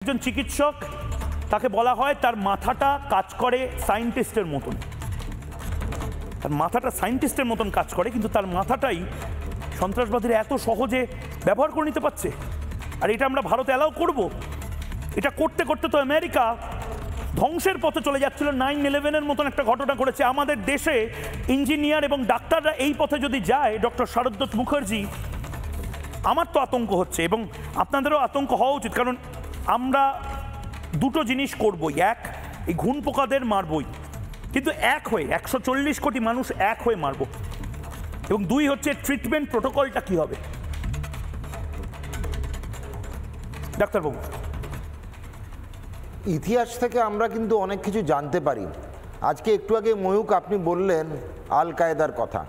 একজন চিকিৎসক তাকে বলা হয় তার মাথাটা কাজ করে সায়েন্টিস্টের মতন, তার মাথাটা সায়েন্টিস্টের মতন কাজ করে, কিন্তু তার মাথাটাই সন্ত্রাসবাদীরা এত সহজে ব্যবহার করে নিতে পারছে। আর এটা আমরা ভারতে অ্যালাউ করব? এটা করতে করতে তো আমেরিকা ধ্বংসের পথে চলে যাচ্ছিল। 9/11-এর মতন একটা ঘটনা করেছে। আমাদের দেশে ইঞ্জিনিয়ার এবং ডাক্তাররা এই পথে যদি যায়, ডক্টর শারদত্ত মুখার্জি, আমার তো আতঙ্ক হচ্ছে এবং আপনাদেরও আতঙ্ক হওয়া উচিত। কারণ আমরা দুটো জিনিস করবই, এক এই ঘুণ পোকাদের মারবই, কিন্তু এক হয়ে 140 কোটি মানুষ এক হয়ে মারব, এবং দুই হচ্ছে ট্রিটমেন্ট প্রোটোকলটা কি হবে। ডাক্তারবাবু, ইতিহাস থেকে আমরা কিন্তু অনেক কিছু জানতে পারি। আজকে একটু আগে ময়ূক আপনি বললেন আল কায়েদার কথা।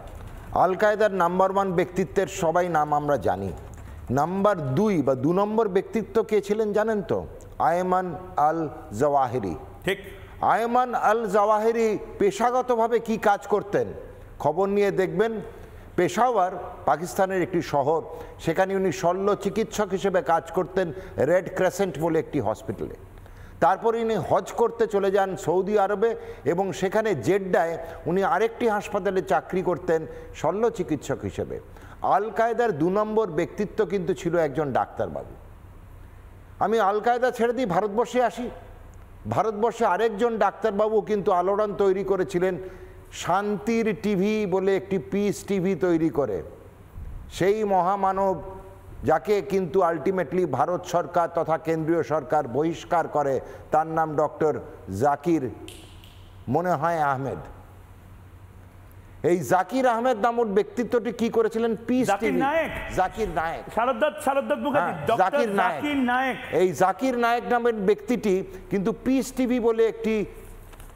আল কায়েদার নাম্বার 1 ব্যক্তিত্বের সবাই নাম আমরা জানি। নাম্বার 2 বা 2 নম্বর ব্যক্তিত্ব কে ছিলেন জানেন তো? আয়মান আল জাওয়াহিরি। ঠিক। আয়মান আল জাওয়াহিরি পেশাগতভাবে কি কাজ করতেন খবর নিয়ে দেখবেন। পেশাওয়ার পাকিস্তানের একটি শহর, সেখানে উনি শল্য চিকিৎসক হিসেবে কাজ করতেন রেড ক্রেসেন্ট বলে একটি হসপিটালে। তারপরে উনি হজ করতে চলে যান সৌদি আরবে এবং সেখানে জেড্ডায় উনি আরেকটি হাসপাতালে চাকরি করতেন শল্য চিকিৎসক হিসেবে। আল কায়েদার 2 নম্বর ব্যক্তিত্ব কিন্তু ছিল একজন ডাক্তারবাবু। আমি আল কায়েদা ছেড়ে দিই, ভারতবর্ষে আসি। ভারতবর্ষে আরেকজন ডাক্তারবাবু কিন্তু আলোড়ন তৈরি করেছিলেন, শান্তির টিভি বলে একটি পিস টিভি তৈরি করে। সেই মহামানব যাকে কিন্তু আলটিমেটলি ভারত সরকার তথা কেন্দ্রীয় সরকার বহিষ্কার করে, তার নাম ডক্টর জাকির মনে হয় আহমেদ। এই জাকির আহমেদ নামক ব্যক্তিত্বটি কি করেছিলেন? Peace TV. জাকির নায়েক, জাকির নায়েক। এই জাকির নায়েক নামের ব্যক্তিটি কিন্তু পিস টিভি বলে একটি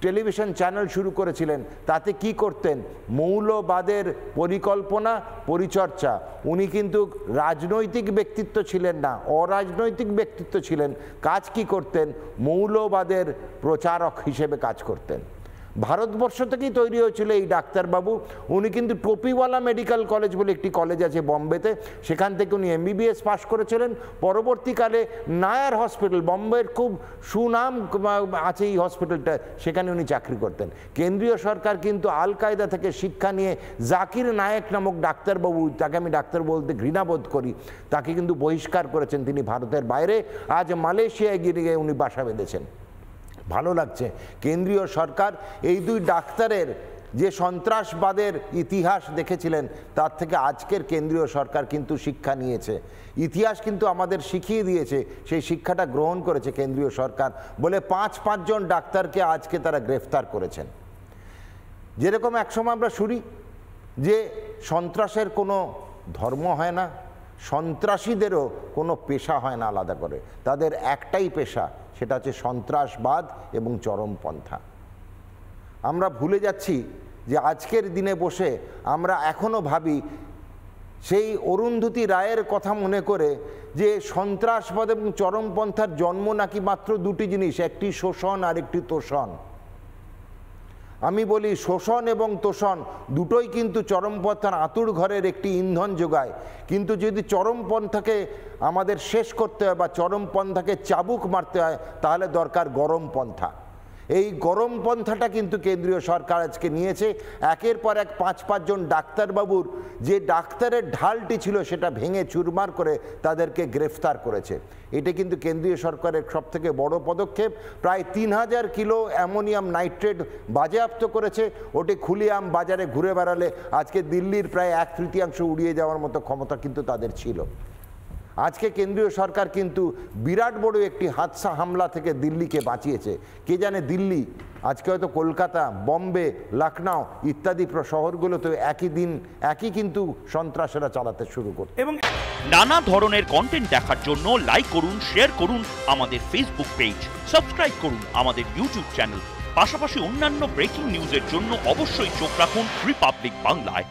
টেলিভিশন চ্যানেল শুরু করেছিলেন। তাতে কি করতেন? মৌলবাদের পরিকল্পনা পরিচর্চা। উনি কিন্তু রাজনৈতিক ব্যক্তিত্ব ছিলেন না, অরাজনৈতিক ব্যক্তিত্ব ছিলেন। কাজ কি করতেন? মৌলবাদের প্রচারক হিসেবে কাজ করতেন। ভারতবর্ষ থেকেই তৈরি হয়েছিল এই ডাক্তারবাবু। উনি কিন্তু টোপিওয়ালা মেডিকেল কলেজ বলে একটি কলেজ আছে বম্বেতে, সেখান থেকে উনি MBBS পাশ করেছিলেন। পরবর্তীকালে নায়ার হসপিটাল, বম্বের খুব সুনাম আছে এই হসপিটালটা, সেখানে উনি চাকরি করতেন। কেন্দ্রীয় সরকার কিন্তু আল কায়েদা থেকে শিক্ষা নিয়ে জাকির নায়েক নামক ডাক্তারবাবু, তাকে আমি ডাক্তার বলতে ঘৃণাবোধ করি, তাকে কিন্তু বহিষ্কার করেছেন। তিনি ভারতের বাইরে আজ মালয়েশিয়ায় গিয়ে উনি বাসা বেঁধেছেন। ভালো লাগছে কেন্দ্রীয় সরকার এই 2 ডাক্তারের যে সন্ত্রাসবাদের ইতিহাস দেখেছিলেন, তার থেকে আজকের কেন্দ্রীয় সরকার কিন্তু শিক্ষা নিয়েছে। ইতিহাস কিন্তু আমাদের শিখিয়ে দিয়েছে, সেই শিক্ষাটা গ্রহণ করেছে কেন্দ্রীয় সরকার বলে 5 জন ডাক্তারকে আজকে তারা গ্রেফতার করেছেন। যেরকম একসময় আমরা শুনি যে সন্ত্রাসের কোনো ধর্ম হয় না, সন্ত্রাসীদেরও কোনো পেশা হয় না আলাদা করে, তাদের একটাই পেশা, সেটা হচ্ছে সন্ত্রাসবাদ এবং চরমপন্থা। আমরা ভুলে যাচ্ছি যে আজকের দিনে বসে আমরা এখনও ভাবি সেই অরুন্ধতী রায়ের কথা মনে করে যে সন্ত্রাসবাদ এবং চরমপন্থার জন্ম নাকি মাত্র 2টি জিনিস, একটি শোষণ আর একটি তোষণ। আমি বলি শোষণ এবং তোষণ দুটোই কিন্তু চরমপন্থার আঁতুড় ঘরের একটি ইন্ধন যোগায়। কিন্তু যদি চরমপন্থাকে আমাদের শেষ করতে হয় বা চরমপন্থাকে চাবুক মারতে হয়, তাহলে দরকার গরম পন্থা। এই গরম পন্থাটা কিন্তু কেন্দ্রীয় সরকার আজকে নিয়েছে। একের পর এক 5 জন ডাক্তারবাবুর যে ডাক্তারের ঢালটি ছিল সেটা ভেঙে চুরমার করে তাদেরকে গ্রেফতার করেছে। এটা কিন্তু কেন্দ্রীয় সরকারের সবথেকে বড় পদক্ষেপ। প্রায় 3000 কিলো অ্যামোনিয়াম নাইট্রেট বাজেয়াপ্ত করেছে। ওটি খুলিয়াম বাজারে ঘুরে বেড়ালে আজকে দিল্লির প্রায় 1/3 উড়িয়ে যাওয়ার মতো ক্ষমতা কিন্তু তাদের ছিল। আজকে কেন্দ্রীয় সরকার কিন্তু বিরাট বড় একটি হাদসা হামলা থেকে দিল্লিকে বাঁচিয়েছে। কে জানে দিল্লি আজকে হয়তো কলকাতা, বম্বে, লখনউ ইত্যাদি শহরগুলোতে একই কিন্তু সন্ত্রাসীরা চালাতে শুরু করত। এবং নানা ধরনের কন্টেন্ট দেখার জন্য লাইক করুন, শেয়ার করুন আমাদের ফেসবুক পেজ, সাবস্ক্রাইব করুন আমাদের ইউটিউব চ্যানেল। পাশাপাশি অন্যান্য ব্রেকিং নিউজের জন্য অবশ্যই চোখ রাখুন রিপাবলিক বাংলায়।